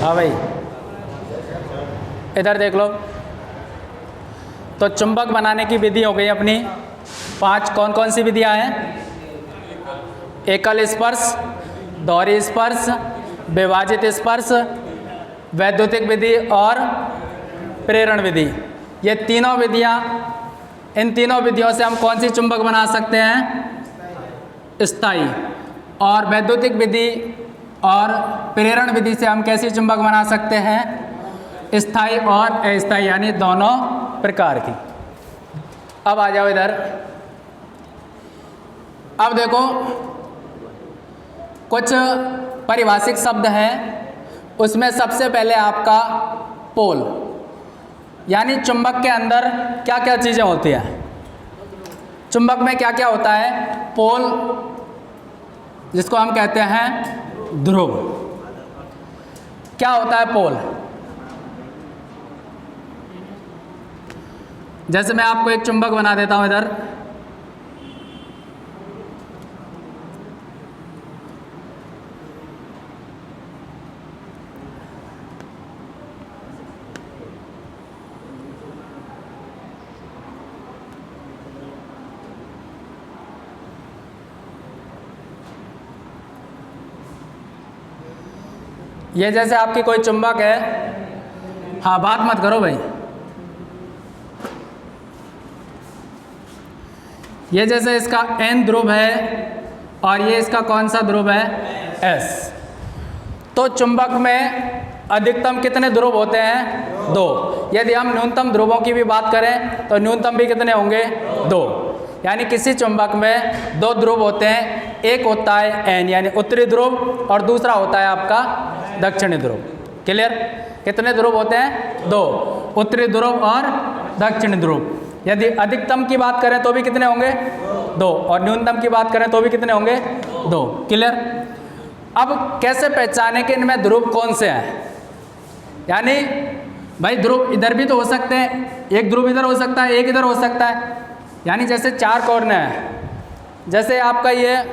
हाँ भाई, इधर देख लो। तो चुंबक बनाने की विधि हो गई अपनी 5। कौन कौन सी विधियां हैं? एकल स्पर्श, दोहरी स्पर्श, विभाजित स्पर्श, वैद्युतिक विधि और प्रेरण विधि। ये तीनों विधियां, इन तीनों विधियों से हम कौन सी चुंबक बना सकते हैं? स्थायी। और वैद्युतिक विधि और प्रेरण विधि से हम कैसी चुंबक बना सकते हैं? स्थायी और अस्थायी, यानी दोनों प्रकार की। अब आ जाओ इधर। अब देखो, कुछ पारिभाषिक शब्द हैं, उसमें सबसे पहले आपका पोल, यानी चुंबक के अंदर क्या क्या चीज़ें होती हैं? चुंबक में क्या क्या होता है? पोल, जिसको हम कहते हैं ध्रुव। क्या होता है पोल? जैसे मैं आपको एक चुंबक बना देता हूं इधर, ये जैसे आपकी कोई चुंबक है। हाँ, बात मत करो भाई। ये जैसे इसका N ध्रुव है और ये इसका कौन सा ध्रुव है? S। तो चुंबक में अधिकतम कितने ध्रुव होते हैं? 2। यदि हम न्यूनतम ध्रुवों की भी बात करें तो न्यूनतम भी कितने होंगे? 2। यानी किसी चुंबक में 2 ध्रुव होते हैं। एक होता है N यानी उत्तरी ध्रुव और दूसरा होता है आपका दक्षिणी ध्रुव। क्लियर? कितने ध्रुव होते हैं? 2, उत्तरी ध्रुव और दक्षिणी ध्रुव। यदि अधिकतम की बात करें तो भी कितने होंगे? 2, और न्यूनतम की बात करें तो भी कितने होंगे? 2। क्लियर? अब कैसे पहचाने कि इनमें ध्रुव कौन से हैं? यानी भाई ध्रुव इधर भी तो हो सकते हैं, एक ध्रुव इधर हो सकता है, एक इधर हो सकता है। यानी जैसे 4 कोने हैं, जैसे आपका यह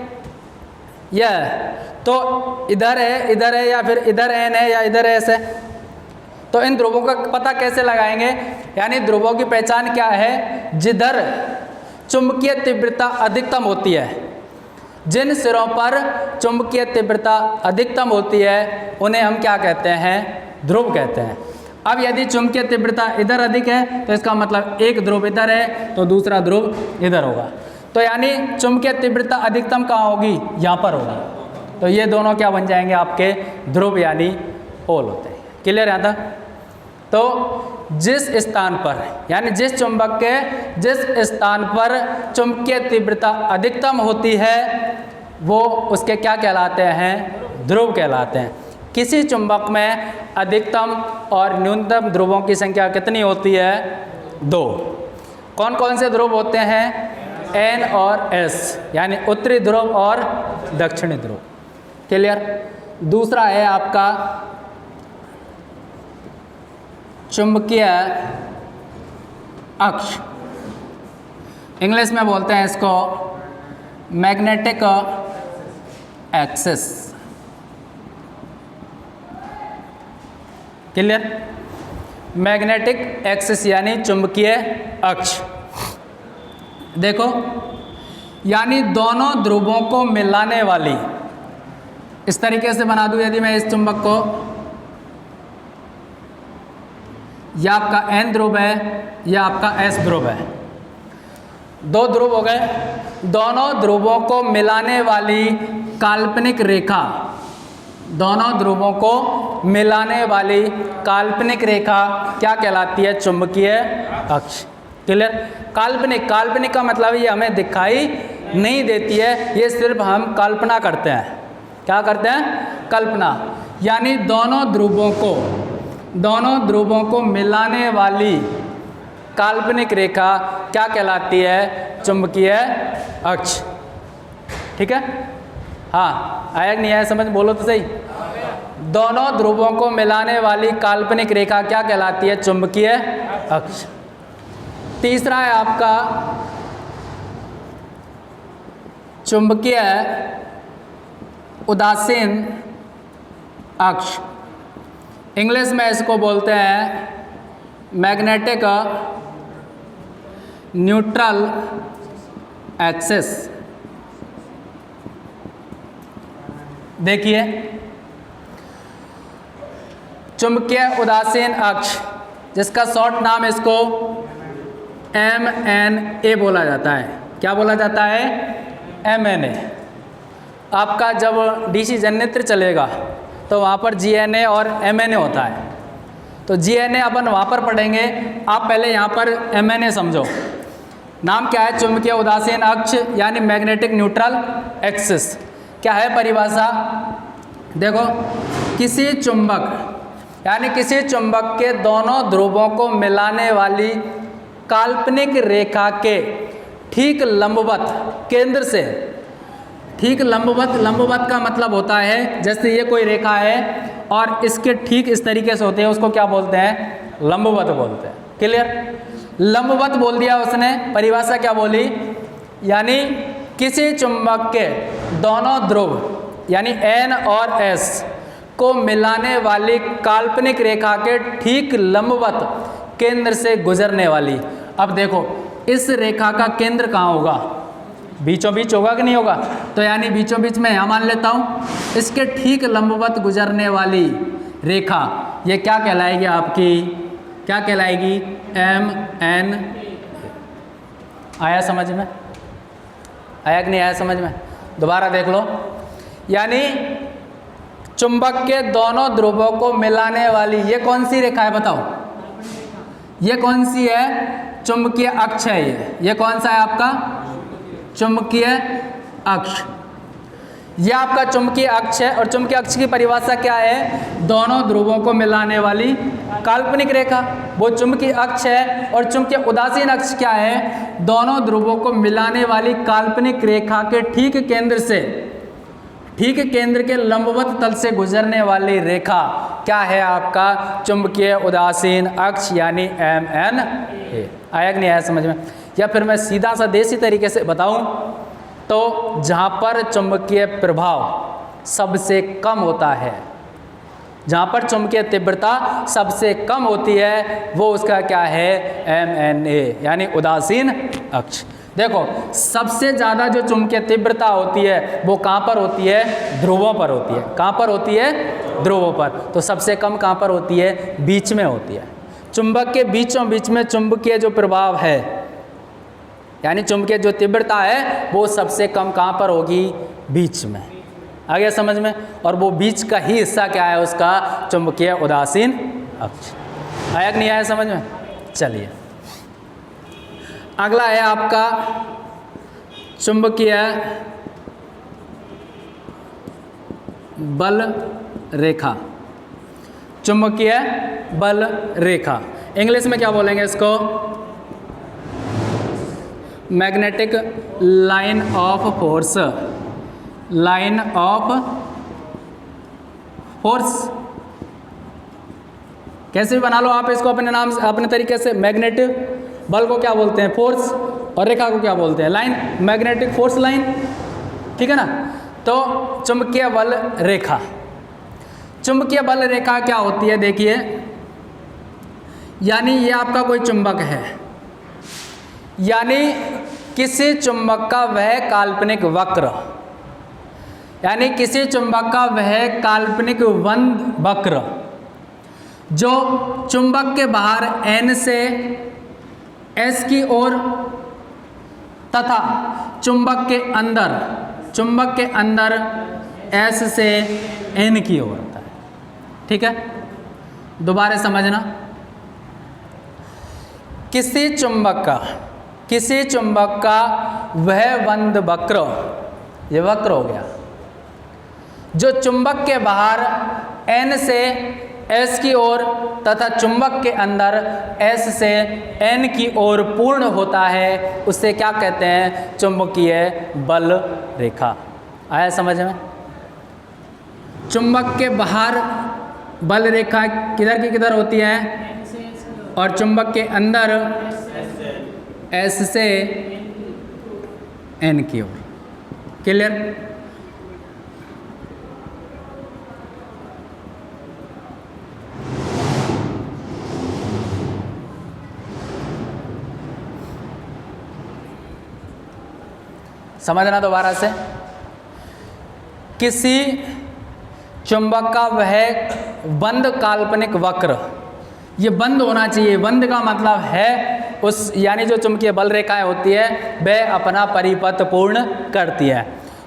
तो इधर है या फिर इधर N है या इधर S है। तो इन ध्रुवों का पता कैसे लगाएंगे? यानी ध्रुवों की पहचान क्या है? जिधर चुंबकीय तीव्रता अधिकतम होती है, जिन सिरों पर चुंबकीय तीव्रता अधिकतम होती है उन्हें हम क्या कहते हैं? ध्रुव कहते हैं। अब यदि चुंबकीय तीव्रता इधर अधिक है तो इसका मतलब एक ध्रुव इधर है तो दूसरा ध्रुव इधर होगा। तो यानी चुंबकीय तीव्रता अधिकतम कहाँ होगी? यहाँ पर होगी। तो ये दोनों क्या बन जाएंगे? आपके ध्रुव यानी पोल होते हैं। क्लियर है था? तो जिस स्थान पर, यानी जिस चुंबक के जिस स्थान पर चुंबकीय तीव्रता अधिकतम होती है वो उसके क्या कहलाते हैं? ध्रुव कहलाते हैं। किसी चुंबक में अधिकतम और न्यूनतम ध्रुवों की संख्या कितनी होती है? 2। कौन कौन से ध्रुव होते हैं? N और S, यानी उत्तरी ध्रुव और दक्षिणी ध्रुव। क्लियर? दूसरा है आपका चुंबकीय अक्ष, इंग्लिश में बोलते हैं इसको magnetic axis. Clear? Magnetic axis यानी चुंबकीय अक्ष। देखो, यानी दोनों ध्रुवों को मिलाने वाली, इस तरीके से बना दूं यदि मैं इस चुंबक को, यह आपका N ध्रुव है, यह आपका S ध्रुव है। 2 ध्रुव हो गए। दोनों ध्रुवों को मिलाने वाली काल्पनिक रेखा, दोनों ध्रुवों को मिलाने वाली काल्पनिक रेखा क्या कहलाती है? चुंबकीय अक्ष। क्लियर? काल्पनिक, काल्पनिक का मतलब ये हमें दिखाई नहीं देती है, ये सिर्फ हम कल्पना करते हैं। क्या करते हैं? कल्पना। यानी दोनों ध्रुवों को मिलाने वाली काल्पनिक रेखा क्या कहलाती है? चुंबकीय अक्ष। ठीक है? हाँ, आया कि नहीं आया समझ? बोलो तो सही। दोनों ध्रुवों को मिलाने वाली काल्पनिक रेखा क्या कहलाती है? चुंबकीय अक्ष। तीसरा है आपका चुंबकीय उदासीन अक्ष, इंग्लिश में इसको बोलते हैं मैग्नेटिक न्यूट्रल एक्सिस। देखिए, चुंबकीय उदासीन अक्ष, जिसका शॉर्ट नाम इसको MNA बोला जाता है। क्या बोला जाता है? MNA। आपका जब DC जनरेटर चलेगा तो वहाँ पर GNA और MNA होता है। तो GNA अपन वहाँ पर पढ़ेंगे, आप पहले यहाँ पर MNA समझो। नाम क्या है? चुंबकीय उदासीन अक्ष यानी मैग्नेटिक न्यूट्रल एक्सिस। क्या है परिभाषा? देखो, किसी चुंबक यानी किसी चुंबक के दोनों ध्रुवों को मिलाने वाली काल्पनिक रेखा के ठीक लंबवत केंद्र से, ठीक लंबवत का मतलब होता है जैसे ये कोई रेखा है और इसके ठीक इस तरीके से होते हैं, उसको क्या बोलते हैं? लंबवत बोलते हैं। क्लियर? लंबवत बोल दिया उसने। परिभाषा क्या बोली? यानी किसी चुंबक के दोनों ध्रुव यानी N और S को मिलाने वाली काल्पनिक रेखा के ठीक लंबवत केंद्र से गुजरने वाली। अब देखो, इस रेखा का केंद्र कहाँ होगा? बीचों बीच होगा कि नहीं होगा? तो यानी बीचों बीच में यहाँ मान लेता हूँ। इसके ठीक लंबवत गुजरने वाली रेखा ये क्या कहलाएगी आपकी? क्या कहलाएगी? MN। आया समझ में? आया कि नहीं आया समझ में? दोबारा देख लो। यानी चुंबक के दोनों ध्रुवों को मिलाने वाली ये कौन सी रेखा है बताओ? ये कौन सी है? चुंबकीय अक्ष है ये कौन सा है आपका? चुंबकीय अक्ष। यह आपका चुंबकीय अक्ष है और चुंबकीय अक्ष की परिभाषा क्या है? दोनों ध्रुवों को मिलाने वाली काल्पनिक रेखा, वो चुंबकीय अक्ष है। और चुंबकीय उदासीन अक्ष क्या है? दोनों ध्रुवों को मिलाने वाली काल्पनिक रेखा के ठीक केंद्र से, ठीक केंद्र के लंबवत तल से गुजरने वाली रेखा क्या है आपका? चुंबकीय उदासीन अक्ष यानी MNA। आया कि नहीं आया समझ में? या फिर मैं सीधा सा देसी तरीके से बताऊं तो जहाँ पर चुंबकीय प्रभाव सबसे कम होता है, जहाँ पर चुंबकीय तीव्रता सबसे कम होती है, वो उसका क्या है? MNA यानी उदासीन अक्ष। देखो, सबसे ज़्यादा जो चुंबकीय तीव्रता होती है वो कहाँ पर होती है? ध्रुवों पर होती है। कहाँ पर होती है? ध्रुवों पर। तो सबसे कम कहाँ पर होती है? बीच में होती है। चुंबक के बीचों बीच में चुंबकीय जो प्रभाव है यानी चुंबकीय जो तीव्रता है वो सबसे कम कहाँ पर होगी? बीच में। आ गया समझ में? और वो बीच का ही हिस्सा क्या है उसका? चुंबकीय उदासीन अक्ष। आया कि नहीं आया समझ में? चलिए, अगला है आपका चुंबकीय बल रेखा। चुंबकीय बल रेखा, इंग्लिश में क्या बोलेंगे इसको? Magnetic line of force. Line of force कैसे भी बना लो आप इसको अपने नाम से, अपने तरीके से। मैग्नेटिक बल को क्या बोलते हैं? फोर्स। और रेखा को क्या बोलते हैं? लाइन। मैग्नेटिक फोर्स लाइन, ठीक है ना? तो चुंबकीय बल रेखा, चुंबकीय बल रेखा क्या होती है? देखिए, यानी ये आपका कोई चुंबक है, यानी किसी चुंबक का वह काल्पनिक वक्र, यानी किसी चुंबक का वह काल्पनिक वक्र जो चुंबक के बाहर N से S की ओर तथा चुंबक के अंदर S से N की ओर होता है। ठीक है, दोबारा समझना। किसी चुंबक का वह बंद वक्र, ये वक्र हो गया, जो चुंबक के बाहर N से S की ओर तथा चुंबक के अंदर S से N की ओर पूर्ण होता है, उससे क्या कहते हैं? चुंबकीय बल रेखा। आया समझ में? चुंबक के बाहर बल रेखा किधर की किधर होती है? और चुंबक के अंदर S से N की ओर। क्लियर? समझना दोबारा से। किसी चुंबक का वह बंद काल्पनिक वक्र, ये बंद होना चाहिए। बंद का मतलब है उस यानी जो चुंबकीय बल रेखाएं होती है वह अपना परिपथ पूर्ण करती है।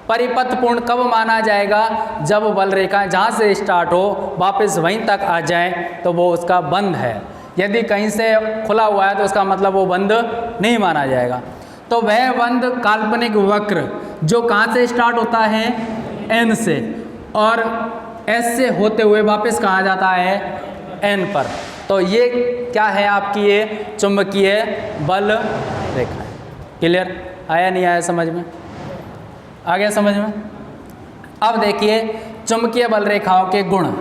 परिपथ पूर्ण कब माना जाएगा? जब बल रेखाएं जहाँ से स्टार्ट हो वापस वहीं तक आ जाए तो वो उसका बंद है। यदि कहीं से खुला हुआ है तो उसका मतलब वो बंद नहीं माना जाएगा। तो वह बंद काल्पनिक वक्र जो कहाँ से स्टार्ट होता है? एन से, और एस से होते हुए वापस कहाँ जाता है? एन पर। तो ये क्या है आपकी? ये चुंबकीय बल रेखा है। क्लियर? आया नहीं आया समझ में? आ गया समझ में? अब देखिए चुंबकीय बल रेखाओं के गुण।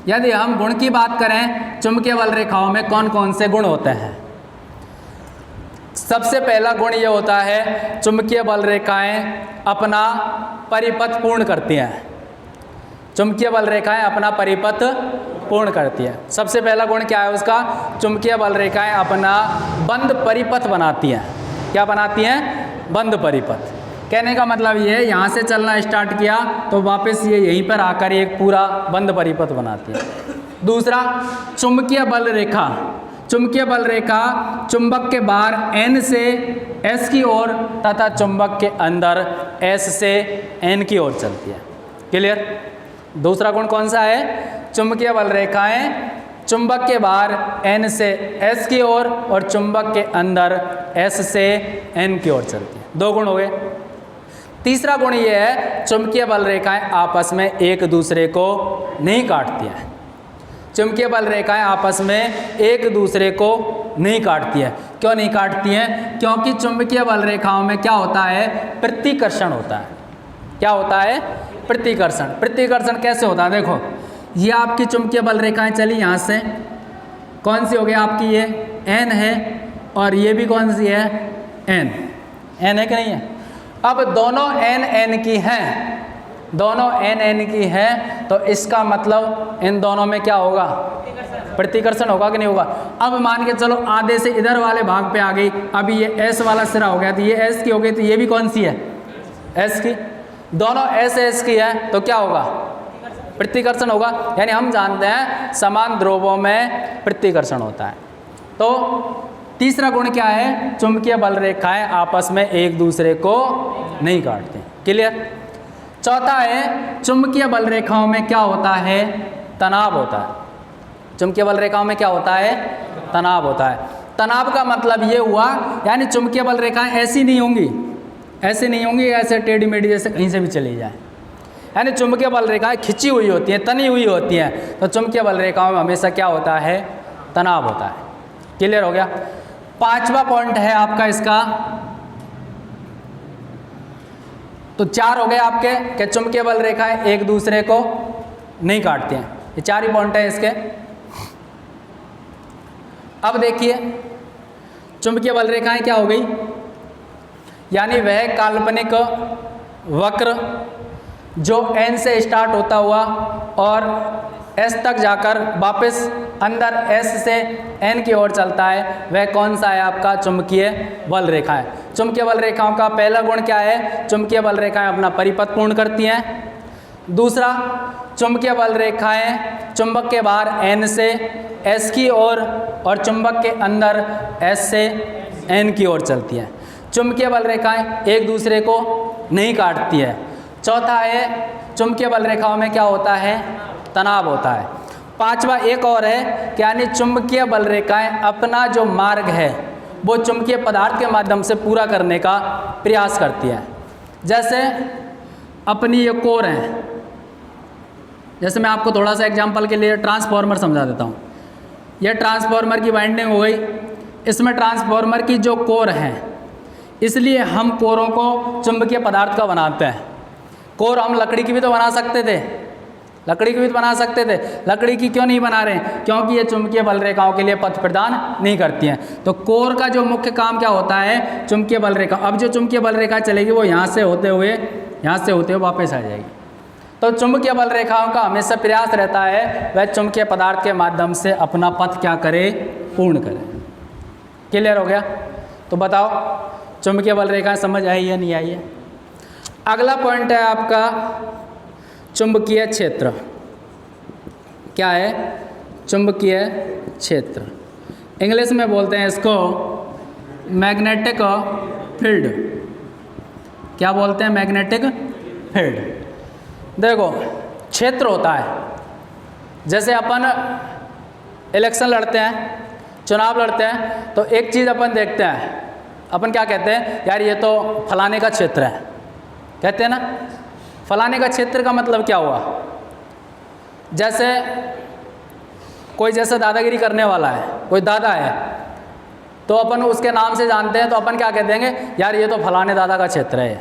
यदि हम गुण की बात करें, चुंबकीय बल रेखाओं में कौन कौन से गुण होते हैं? सबसे पहला गुण ये होता है चुंबकीय बल रेखाएं अपना परिपथ पूर्ण करती हैं। चुंबकीय बल रेखाएं अपना परिपथ पूर्ण करती है। सबसे पहला गुण क्या है उसका? चुंबकीय बल रेखाएं अपना बंद परिपथ बनाती हैं। क्या बनाती हैं? बंद परिपथ। कहने का मतलब ये है यहाँ से चलना स्टार्ट किया तो वापस ये यहीं पर आकर एक पूरा बंद परिपथ बनाती है। दूसरा, चुंबकीय बल रेखा। चुंबकीय बल रेखा चुंबक के बाहर एन से एस की ओर तथा चुंबक के अंदर एस से एन की ओर चलती है। क्लियर? दूसरा गुण कौन सा है? चुंबकीय बल रेखाएं चुंबक के बाहर एन से एस की ओर और चुंबक के अंदर एस से एन की ओर चलती है। दो गुण हो गए। तीसरा गुण ये है चुंबकीय बल रेखाएं आपस में एक दूसरे को नहीं काटती हैं। चुंबकीय बल रेखाएं आपस में एक दूसरे को नहीं काटती है। क्यों नहीं काटती हैं? क्योंकि चुंबकीय बल रेखाओं में क्या होता है? प्रतिकर्षण होता है। क्या होता है? प्रतिकर्षण। प्रतिकर्षण कैसे होता है? देखो, ये आपकी चुंबकीय बल रेखाएं चली यहाँ से, कौन सी हो गई आपकी? ये एन है, और ये भी कौन सी है? एन। एन है कि नहीं है? अब दोनों एन एन की हैं, दोनों एन एन की हैं, तो इसका मतलब इन दोनों में क्या होगा? प्रतिकर्षण होगा कि नहीं होगा? अब मान के चलो आधे से इधर वाले भाग पे आ गई, अभी ये एस वाला सिरा हो गया, तो ये एस की हो गई, तो ये भी कौन सी है? एस की। दोनों एस एस की है तो क्या होगा? प्रतिकर्षण होगा। यानी हम जानते हैं समान ध्रुवों में प्रतिकर्षण होता है। तो तीसरा गुण क्या है? चुंबकीय बल रेखाएं आपस में एक दूसरे को नहीं काटती। क्लियर? चौथा है चुंबकीय बल रेखाओं में क्या होता है? तनाव होता है। चुंबकीय बल रेखाओं में क्या होता है? तनाव होता है। तनाव का मतलब ये हुआ, यानी चुंबकीय बल रेखाएं ऐसी नहीं होंगी, ऐसे नहीं होंगी, ऐसे टेढ़ी मेढ़ी जैसे कहीं से भी चली जाए। यानी चुंबकीय बल रेखाएं खिंची हुई होती हैं, तनी हुई होती हैं। तो चुंबकीय बल रेखाओं में हमेशा क्या होता है? तनाव होता है। क्लियर हो गया? पांचवा पॉइंट है आपका इसका, तो चार हो गए आपके कि चुंबकीय बल रेखाएं एक दूसरे को नहीं काटती हैं। ये चार ही पॉइंट है इसके। अब देखिए चुंबकीय बल रेखाएं क्या हो गई? यानी वह काल्पनिक वक्र जो एन से स्टार्ट होता हुआ और एस तक जाकर वापस अंदर एस से एन की ओर चलता है, वह कौन सा है आपका? चुंबकीय बल रेखाएं। चुंबकीय बल रेखाओं का पहला गुण क्या है? चुंबकीय बल रेखाएं अपना परिपथ पूर्ण करती हैं। दूसरा, चुंबकीय बल रेखाएं चुंबक के बाहर एन से एस की ओर और चुंबक के अंदर एस से एन की ओर चलती हैं। चुंबकीय बल रेखाएं एक दूसरे को नहीं काटती है। चौथा है चुंबकीय बल रेखाओं में क्या होता है? तनाव होता है। पांचवा एक और है कि यानी चुंबकीय बल रेखाएं अपना जो मार्ग है वो चुंबकीय पदार्थ के माध्यम से पूरा करने का प्रयास करती हैं। जैसे अपनी ये कोर है, जैसे मैं आपको थोड़ा सा एग्जांपल के लिए ट्रांसफार्मर समझा देता हूँ। यह ट्रांसफार्मर की वाइंडिंग हो गई, इसमें ट्रांसफार्मर की जो कोर है, इसलिए हम कोरों को चुंबकीय पदार्थ का बनाते हैं। कोर हम लकड़ी की भी तो बना सकते थे, लकड़ी की भी तो बना सकते थे। लकड़ी की क्यों नहीं बना रहे हैं? क्योंकि ये चुंबकीय बल रेखाओं के लिए पथ प्रदान नहीं करती हैं। तो कोर का जो मुख्य काम क्या होता है? चुंबकीय बल रेखा। अब जो चुंबकीय बल रेखा चलेगी वो यहाँ से होते हुए वापस आ जाएगी। तो चुंबकीय बल रेखाओं का हमेशा प्रयास रहता है वह चुंबकीय पदार्थ के माध्यम से अपना पथ क्या करे? पूर्ण करे। क्लियर हो गया? तो बताओ चुंबकीय बल रेखाएं समझ आई या नहीं आई है? अगला पॉइंट है आपका चुंबकीय क्षेत्र। क्या है? चुंबकीय क्षेत्र। इंग्लिश में बोलते हैं इसको मैग्नेटिक फील्ड। क्या बोलते हैं? Magnetic field. देखो, क्षेत्र होता है, जैसे अपन इलेक्शन लड़ते हैं, चुनाव लड़ते हैं, तो एक चीज़ अपन देखते हैं, अपन क्या कहते हैं? यार ये तो फलाने का क्षेत्र है, कहते हैं ना। फलाने का क्षेत्र का मतलब क्या हुआ? जैसे कोई जैसे दादागिरी करने वाला है, कोई दादा है, तो अपन उसके नाम से जानते हैं, तो अपन क्या कह देंगे? यार ये तो फलाने दादा का क्षेत्र है।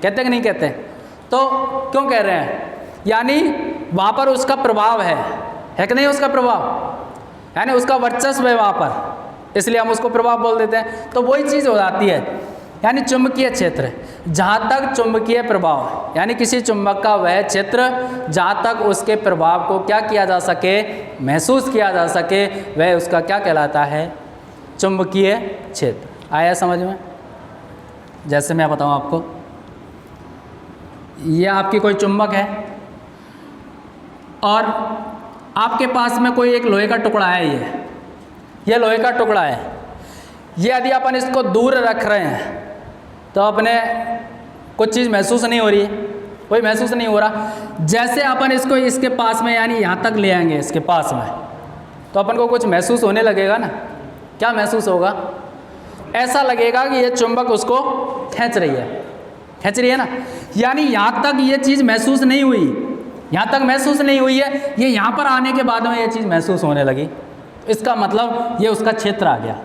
कहते कि नहीं कहते? तो क्यों कह रहे हैं? यानी वहाँ पर उसका प्रभाव है कि नहीं? उसका प्रभाव यानी उसका वर्चस्व है वहाँ पर, इसलिए हम उसको प्रभाव बोल देते हैं। तो वही चीज़ हो जाती है, यानी चुंबकीय क्षेत्र। जहाँ तक चुंबकीय प्रभाव, यानी किसी चुंबक का वह क्षेत्र जहाँ तक उसके प्रभाव को क्या किया जा सके? महसूस किया जा सके, वह उसका क्या कहलाता है? चुंबकीय क्षेत्र। आया समझ में? जैसे मैं बताऊँ आपको, यह आपकी कोई चुंबक है और आपके पास में कोई एक लोहे का टुकड़ा है। ये लोहे का टुकड़ा है। ये यदि अपन इसको दूर रख रहे हैं तो अपने कुछ चीज़ महसूस नहीं हो रही है, कोई महसूस नहीं हो रहा। जैसे अपन इसको इसके पास में, यानी यहाँ तक ले आएंगे इसके पास में, तो अपन को कुछ महसूस होने लगेगा ना। क्या महसूस होगा? ऐसा लगेगा कि ये चुंबक उसको खींच रही है ना। यानी यहाँ तक ये चीज़ महसूस नहीं हुई, यहाँ तक महसूस नहीं हुई है, ये यहाँ पर आने के बाद में ये चीज़ महसूस होने लगी। इसका मतलब ये उसका क्षेत्र आ गया।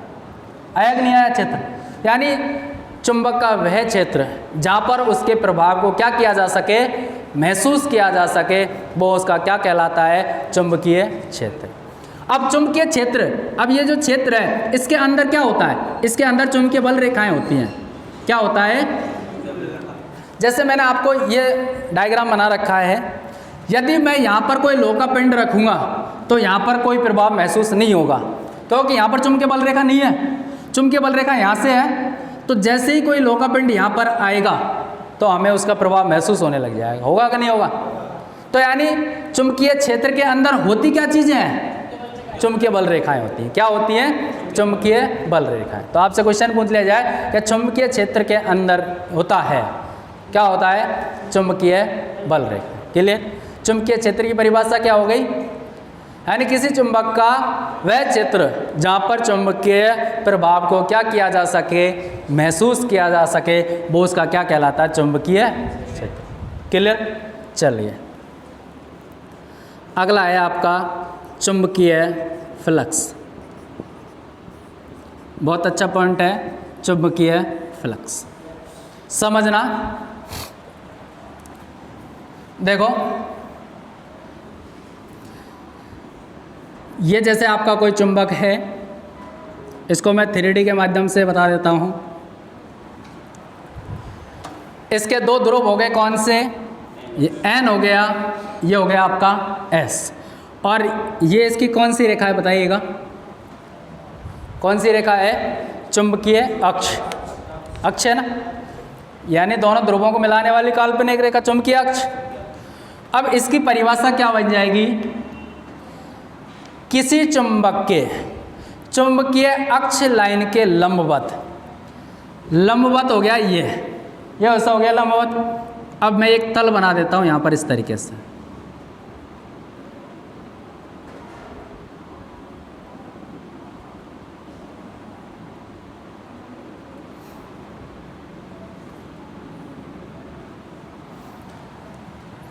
आया कि नहीं आया? क्षेत्र यानी चुंबक का वह क्षेत्र जहाँ पर उसके प्रभाव को क्या किया जा सके? महसूस किया जा सके, वो उसका क्या कहलाता है? चुंबकीय क्षेत्र। अब चुंबकीय क्षेत्र, अब ये जो क्षेत्र है इसके अंदर क्या होता है? इसके अंदर चुंबकीय बल रेखाएं होती हैं। क्या होता है? जैसे मैंने आपको ये डायग्राम बना रखा है, यदि मैं यहाँ पर कोई लोहा का पिंड रखूँगा तो यहाँ पर कोई प्रभाव महसूस नहीं होगा, क्योंकि यहाँ पर चुंबकीय बल रेखा नहीं है। चुंबकीय बल रेखा यहाँ से है, तो जैसे ही कोई लोहा का पिंड यहाँ पर आएगा तो हमें उसका प्रभाव महसूस होने लग जाएगा। होगा कि नहीं होगा? तो यानी चुंबकीय क्षेत्र के अंदर होती क्या चीज़ें हैं? चुंबकीय बल रेखाएं होती हैं। क्या होती हैं? चुंबकीय बल रेखाएं। तो आपसे क्वेश्चन पूछ लिया जाए कि चुंबकीय क्षेत्र के अंदर होता है, क्या होता है? चुंबकीय बल रेखा। क्लियर? चुंबकीय क्षेत्र की परिभाषा क्या हो गई? यानी किसी चुंबक का वह क्षेत्र जहाँ पर चुंबकीय प्रभाव को क्या किया जा सके? महसूस किया जा सके, वो उसका क्या कहलाता है? चुंबकीय क्षेत्र। क्लियर? चलिए, अगला है आपका चुंबकीय फ्लक्स। बहुत अच्छा पॉइंट है चुंबकीय फ्लक्स, समझना। देखो, ये जैसे आपका कोई चुंबक है, इसको मैं 3D के माध्यम से बता देता हूँ। इसके दो ध्रुव हो गए, कौन से? ये N हो गया, ये हो गया आपका S। और ये इसकी कौन सी रेखा है बताइएगा? कौन सी रेखा है? चुंबकीय अक्ष। अक्ष है ना, यानी दोनों ध्रुवों को मिलाने वाली काल्पनिक रेखा चुंबकीय अक्ष। अब इसकी परिभाषा क्या बन जाएगी? किसी चुंबक के चुंबकीय अक्ष लाइन के लंबवत। लंबवत हो गया ये ऐसा हो गया लंबवत। अब मैं एक तल बना देता हूँ यहाँ पर इस तरीके से।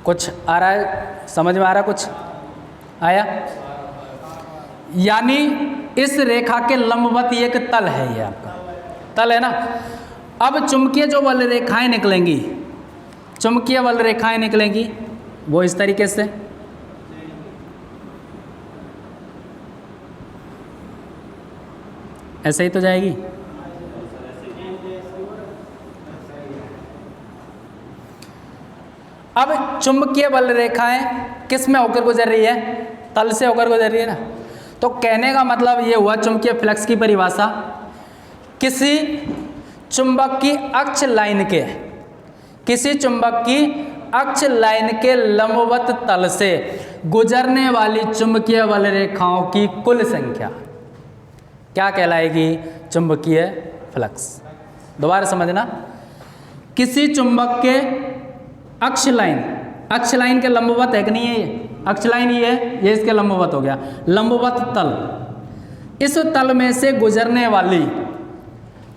कुछ आ रहा है? समझ में आ रहा? कुछ आया? यानी इस रेखा के लंबवत एक तल है, ये आपका तल है ना। अब चुंबकीय जो बल रेखाएं निकलेंगी, चुंबकीय बल रेखाएं निकलेंगी वो इस तरीके से। ऐसे ही तो जाएगी। अब चुंबकीय बल रेखाएं किस में होकर गुजर रही है? तल से होकर गुजर रही है ना। तो कहने का मतलब ये हुआ चुंबकीय फ्लक्स की परिभाषा, किसी चुंबक की अक्ष लाइन के, किसी चुंबक की अक्ष लाइन के लंबवत तल से गुजरने वाली चुंबकीय बल रेखाओं की कुल संख्या क्या कहलाएगी? चुंबकीय फ्लक्स। दोबारा समझना, किसी चुंबक के अक्ष लाइन के लंबवत है कि नहीं है? ये अक्ष लाइन ही है, ये इसके लंबवत हो गया, लंबवत तल, इस तल में से गुजरने वाली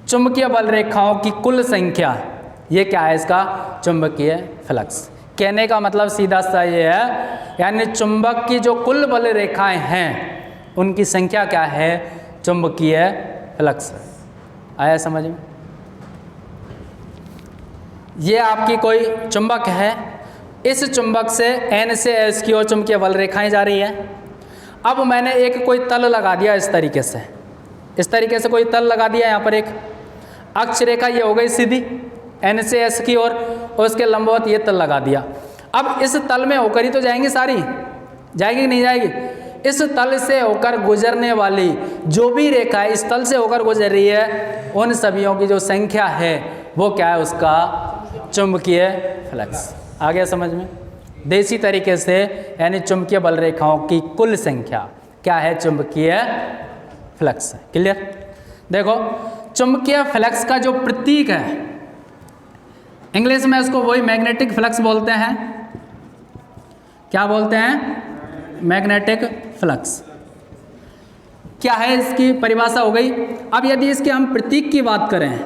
चुंबकीय बल रेखाओं की कुल संख्या, ये क्या है? इसका चुंबकीय फ्लक्स। कहने का मतलब सीधा सा ये है, यानी चुंबक की जो कुल बल रेखाएं हैं उनकी संख्या क्या है? चुंबकीय फ्लक्स। आया समझ में? ये आपकी कोई चुंबक है, इस चुंबक से N से S की ओर चुंबकीय बल रेखाएं जा रही है। अब मैंने एक कोई तल लगा दिया इस तरीके से कोई तल लगा दिया, यहाँ पर एक अक्ष रेखा ये हो गई सीधी N से S की ओर, और उसके लंबवत ये तल लगा दिया। अब इस तल में होकर ही तो जाएंगी सारी, जाएगी कि नहीं जाएगी? इस तल से होकर गुजरने वाली जो भी रेखा है इस तल से होकर गुजर रही है, उन सभीयों की जो संख्या है वो क्या है? उसका चुंबकीय फ्लक्स। आ गया समझ में? देसी तरीके से यानी चुंबकीय बल रेखाओं की कुल संख्या क्या है? चुंबकीय फ्लक्स। क्लियर? देखो, चुंबकीय फ्लक्स का जो प्रतीक है, इंग्लिश में उसको वही मैग्नेटिक फ्लक्स बोलते हैं। क्या बोलते हैं? Magnetic flux. क्या है इसकी परिभाषा? हो गई। अब यदि इसके हम प्रतीक की बात करें,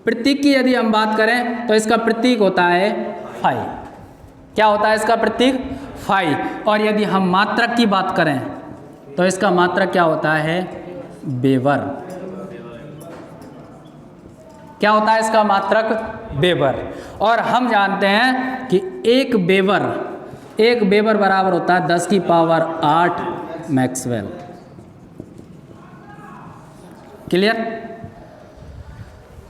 प्रतीक की यदि हम बात करें तो इसका प्रतीक होता है फाई। क्या होता है इसका प्रतीक? फाई। और यदि हम मात्रक की बात करें तो इसका मात्रक क्या होता है? वेबर। क्या होता है इसका मात्रक? वेबर। और हम जानते हैं कि एक वेबर बराबर होता है 10 की पावर 8 मैक्सवेल। क्लियर?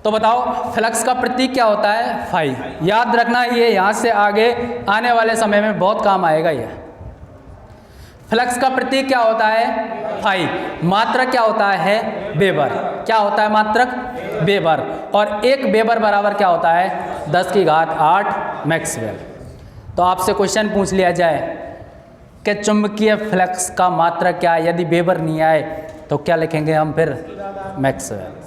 तो बताओ फ्लक्स का प्रतीक क्या होता है? फाई। याद रखना, ये यहाँ से आगे आने वाले समय में बहुत काम आएगा। ये फ्लक्स का प्रतीक क्या होता है? फाई। मात्रक क्या होता है? वेबर। क्या होता है मात्रक? वेबर। और एक वेबर बराबर क्या होता है? 10 की घात 8 मैक्सवेल। तो आपसे क्वेश्चन पूछ लिया जाए कि चुंबकीय फ्लक्स का मात्रक क्या है, यदि वेबर नहीं आए तो क्या लिखेंगे हम फिर? मैक्सवेल।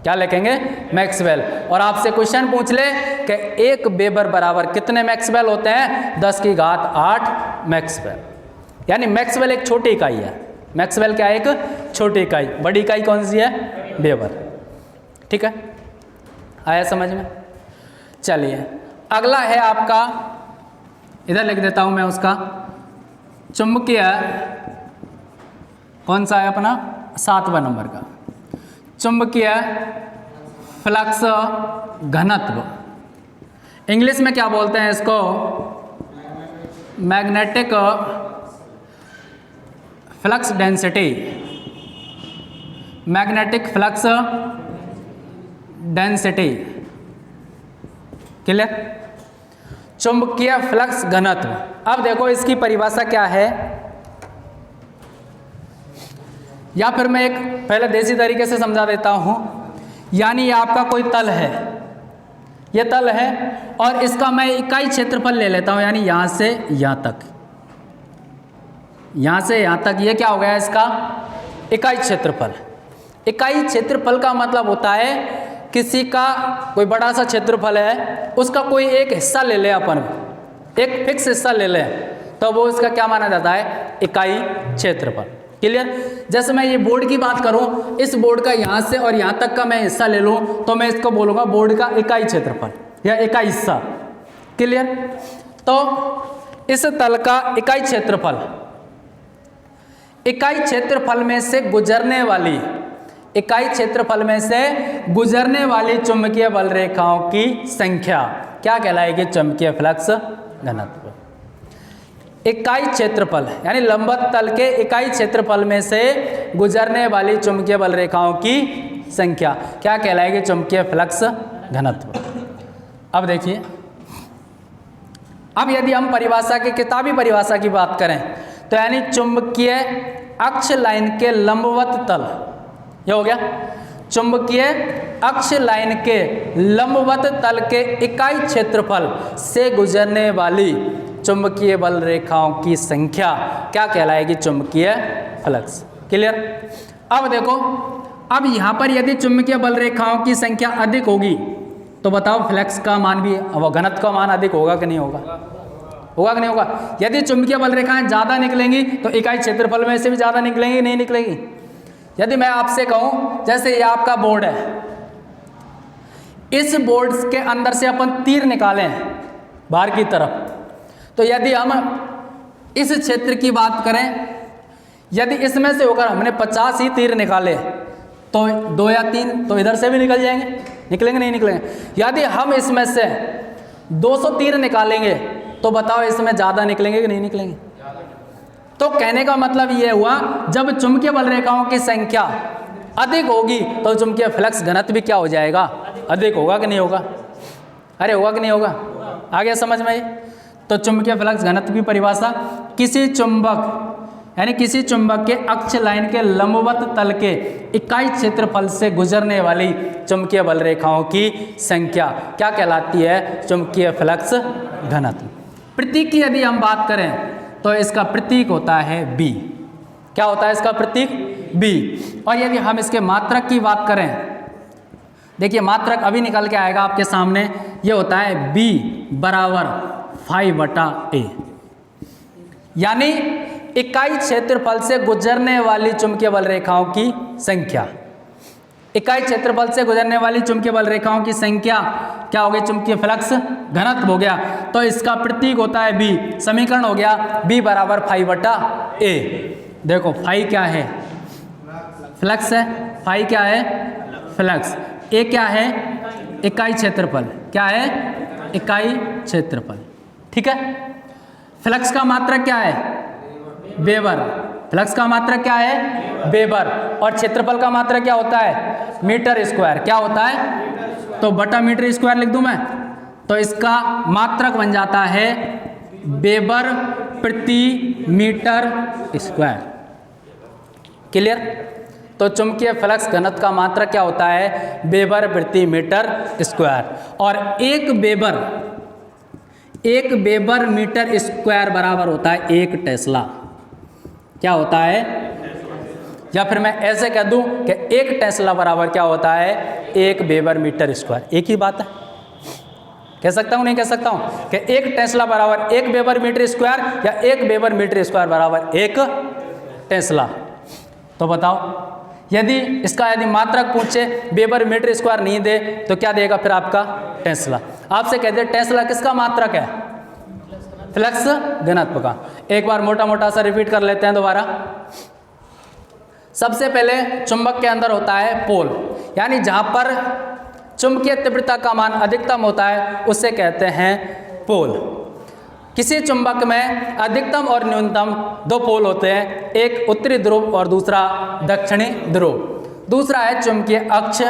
क्या लिखेंगे? मैक्सवेल। और आपसे क्वेश्चन पूछ ले कि एक वेबर बराबर कितने मैक्सवेल होते हैं? 10 की घात 8 मैक्सवेल। यानी मैक्सवेल एक छोटी इकाई है। मैक्सवेल क्या है? एक छोटी इकाई। बड़ी इकाई कौन सी है? वेबर। ठीक है, आया समझ में? चलिए, अगला है आपका, इधर लिख देता हूं मैं उसका, चुंबकीय, कौन सा है अपना? 7वां नंबर का, चुंबकीय फ्लक्स घनत्व। इंग्लिश में क्या बोलते हैं इसको? Magnetic flux density. Magnetic flux density. Clear? चुंबकीय फ्लक्स घनत्व। अब देखो इसकी परिभाषा क्या है, या फिर मैं एक पहले देसी तरीके से समझा देता हूं। यानी ये आपका कोई तल है, ये तल है, और इसका मैं इकाई क्षेत्रफल ले लेता हूं, यानी यहां से यहां तक, यहां से यहां तक, ये क्या हो गया इसका? इकाई क्षेत्रफल। इकाई क्षेत्रफल का मतलब होता है किसी का कोई बड़ा सा क्षेत्रफल है, उसका कोई एक हिस्सा ले ले अपन, एक फिक्स हिस्सा ले ले, तो वो इसका क्या माना जाता है? इकाई क्षेत्रफल। क्लियर? जैसे मैं ये बोर्ड की बात करूं, इस बोर्ड का यहाँ से और यहाँ तक का मैं हिस्सा ले लूं तो मैं इसको बोलूँगा बोर्ड का इकाई क्षेत्रफल या इकाई हिस्सा। क्लियर? तो इस तल का इकाई क्षेत्रफल, इकाई क्षेत्रफल में से गुजरने वाली, इकाई क्षेत्रफल में से गुजरने वाली चुंबकीय बल रेखाओं की संख्या क्या कहलाएगी? चुंबकीय फ्लक्स घनत्व। इकाई क्षेत्रफल यानी लंबवत तल के इकाई क्षेत्रफल में से गुजरने वाली चुंबकीय बल रेखाओं की संख्या क्या कहलाएगी? चुंबकीय फ्लक्स घनत्व। अब देखिए, अब यदि हम परिभाषा की, किताबी परिभाषा की बात करें तो यानी चुंबकीय अक्ष लाइन के लंबवत तल, ये हो गया चुंबकीय अक्ष लाइन के लंबवत तल के इकाई क्षेत्रफल से गुजरने वाली चुंबकीय बल रेखाओं की संख्या क्या कहलाएगी? चुंबकीय फ्लक्स। क्लियर? अब देखो, अब यहां पर यदि चुंबकीय बल रेखाओं की संख्या अधिक होगी तो बताओ फ्लक्स का मान भी, घनत्व का मान अधिक होगा कि नहीं होगा? होगा कि नहीं होगा? यदि चुंबकीय बल रेखाएं ज्यादा निकलेंगी तो इकाई क्षेत्रफल में से भी ज्यादा निकलेंगी, नहीं निकलेंगी? यदि मैं आपसे कहूं जैसे ये आपका बोर्ड है, इस बोर्ड के अंदर से अपन तीर निकालें बाहर की तरफ, तो यदि हम इस क्षेत्र की बात करें, यदि इसमें से होकर हमने 50 ही तीर निकाले तो 2 या 3 तो इधर से भी निकल जाएंगे, निकलेंगे नहीं निकलेंगे? यदि हम इसमें से 200 तीर निकालेंगे तो बताओ इसमें ज़्यादा निकलेंगे कि नहीं निकलेंगे? तो कहने का मतलब ये हुआ, जब चुंबकीय बल रेखाओं की संख्या अधिक होगी तो चुंबकीय फ्लक्स घनत्व भी क्या हो जाएगा? अधिक होगा कि नहीं होगा? अरे होगा कि नहीं होगा? आ गया समझ में? तो चुंबकीय फ्लक्स घनत्व की परिभाषा, किसी चुंबक यानी किसी चुंबक के अक्ष लाइन के लंबवत तल के इकाई क्षेत्रफल से गुजरने वाली चुंबकीय बल रेखाओं की संख्या क्या कहलाती है? चुंबकीय फ्लक्स घनत्व। प्रतीक की यदि हम बात करें तो इसका प्रतीक होता है बी। क्या होता है इसका प्रतीक? बी। और यदि हम इसके मात्रक की बात करें, देखिए मात्रक अभी निकल के आएगा आपके सामने, ये होता है बी बराबर φ/a, यानी इकाई क्षेत्रफल से गुजरने वाली चुंबकीय बल रेखाओं की संख्या। इकाई क्षेत्रफल से गुजरने वाली चुंबकीय बल रेखाओं की संख्या क्या हो गई? चुंबकीय फ्लक्स घनत्व हो गया। तो इसका प्रतीक होता है बी। समीकरण हो गया बी बराबर φ/a। देखो फाई क्या है? फ्लक्स है। फाई क्या है? फ्लक्स। ए क्या है? इकाई क्षेत्रफल। क्या है? इकाई क्षेत्रफल। ठीक है। फ्लक्स का मात्रक क्या है? वेबर। फ्लक्स का मात्रक क्या है? वेबर। और क्षेत्रफल का मात्रक क्या होता है? Metre square. क्या होता है? तो बटा मीटर स्क्वायर लिख दूं मैं, तो इसका मात्रक बन जाता है वेबर प्रति मीटर स्क्वायर। क्लियर? तो चुंबकीय फ्लक्स घनत्व का मात्रक क्या होता है? वेबर प्रति मीटर स्क्वायर। और एक वेबर मीटर स्क्वायर बराबर होता है 1 टेस्ला। क्या होता है? या फिर मैं ऐसे कह दूं कि 1 टेस्ला बराबर क्या होता है? 1 वेबर मीटर स्क्वायर। एक ही बात है। कह सकता हूं नहीं कह सकता हूं कि 1 टेस्ला बराबर 1 वेबर मीटर स्क्वायर या 1 वेबर मीटर स्क्वायर बराबर 1 टेस्ला। तो बताओ, यदि मात्रक पूछे, वेबर मीटर स्क्वायर नहीं दे तो क्या देगा फिर आपका? टेस्ला। आपसे कहते हैं टेस्ला किसका मात्रक है? फ्लक्स घनत्व का। एक बार मोटा मोटा सा रिपीट कर लेते हैं दोबारा। सबसे पहले चुंबक के अंदर होता है पोल, यानी जहां पर चुंबकीय तीव्रता का मान अधिकतम होता है उसे कहते हैं पोल। किसी चुंबक में अधिकतम और न्यूनतम 2 पोल होते हैं, एक उत्तरी ध्रुव और दूसरा दक्षिणी ध्रुव। दूसरा है चुंबकीय अक्ष।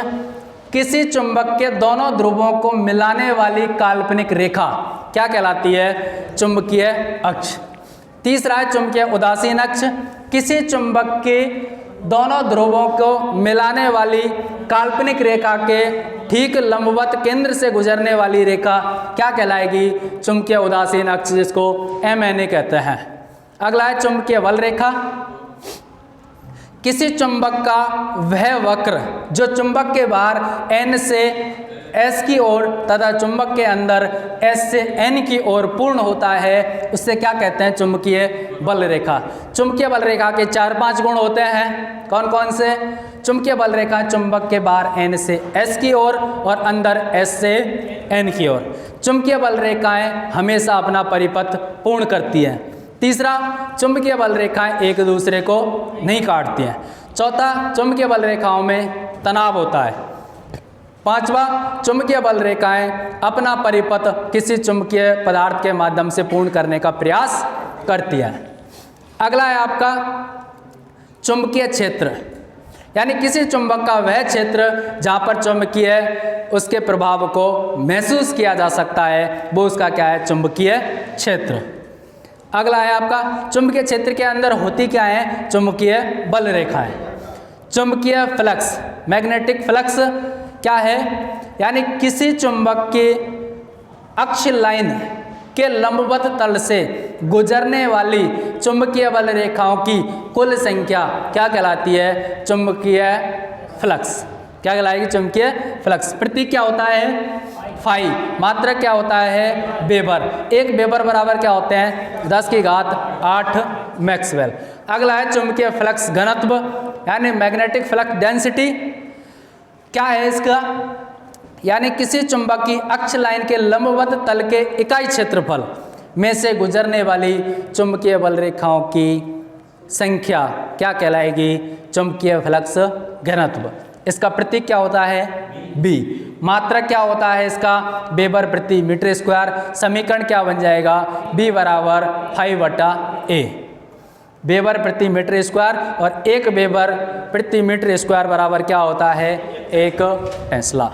किसी चुंबक के दोनों ध्रुवों को मिलाने वाली काल्पनिक रेखा क्या कहलाती है? चुंबकीय अक्ष। तीसरा है चुंबकीय उदासीन अक्ष। किसी चुंबक के दोनों ध्रुवों को मिलाने वाली काल्पनिक रेखा के ठीक लंबवत केंद्र से गुजरने वाली रेखा क्या कहलाएगी? चुंबकीय उदासीन अक्ष, जिसको MNA कहते हैं। अगला है चुंबकीय बल रेखा। किसी चुंबक का वह वक्र जो चुंबक के बाहर N से S की ओर तथा चुंबक के अंदर S से N की ओर पूर्ण होता है, उससे क्या कहते हैं? चुंबकीय बल रेखा। चुंबकीय बल रेखा के 4-5 गुण होते हैं। कौन कौन से? चुंबकीय बल रेखा चुंबक के बाहर N से S की ओर और अंदर S से N की ओर। चुंबकीय बल रेखाएं हमेशा अपना परिपथ पूर्ण करती हैं। तीसरा, चुंबकीय बल रेखाएं एक दूसरे को नहीं काटती हैं। चौथा, चुंबकीय बल रेखाओं में तनाव होता है। पांचवा, चुंबकीय बल रेखाएं अपना परिपथ किसी चुंबकीय पदार्थ के माध्यम से पूर्ण करने का प्रयास करती हैं। अगला है आपका चुंबकीय क्षेत्र, यानी किसी चुंबक का वह क्षेत्र जहां पर चुंबकीय उसके प्रभाव को महसूस किया जा सकता है, वो उसका क्या है? चुंबकीय क्षेत्र। अगला है आपका चुंबकीय क्षेत्र के अंदर होती क्या है? चुंबकीय बल रेखाएं। चुंबकीय फ्लक्स, मैग्नेटिक फ्लक्स, क्या है, यानी किसी चुंबक के अक्ष लाइन के लंबवत तल से गुजरने वाली चुंबकीय बल रेखाओं की कुल संख्या क्या कहलाती है, चुंबकीय फ्लक्स। क्या कहलाएगी, चुंबकीय फ्लक्स। प्रतीक क्या होता है, फाई। मात्रक क्या होता है, वेबर। एक वेबर बराबर क्या होते हैं, 10⁸ मैक्सवेल। अगला है चुंबकीय फ्लक्स घनत्व, यानी मैग्नेटिक फ्लक्स डेंसिटी। क्या है इसका, यानी किसी चुंबक की अक्ष लाइन के लंबवत तल के इकाई क्षेत्रफल में से गुजरने वाली चुंबकीय बल रेखाओं की संख्या क्या कहलाएगी, चुंबकीय फ्लक्स घनत्व। इसका प्रतीक क्या होता है, बी। मात्रक क्या होता है इसका, वेबर प्रति मीटर स्क्वायर। समीकरण क्या बन जाएगा, बी बराबर 5/A। वेबर प्रति मीटर स्क्वायर, और 1 वेबर प्रति मीटर स्क्वायर बराबर क्या होता है, 1 टेस्ला।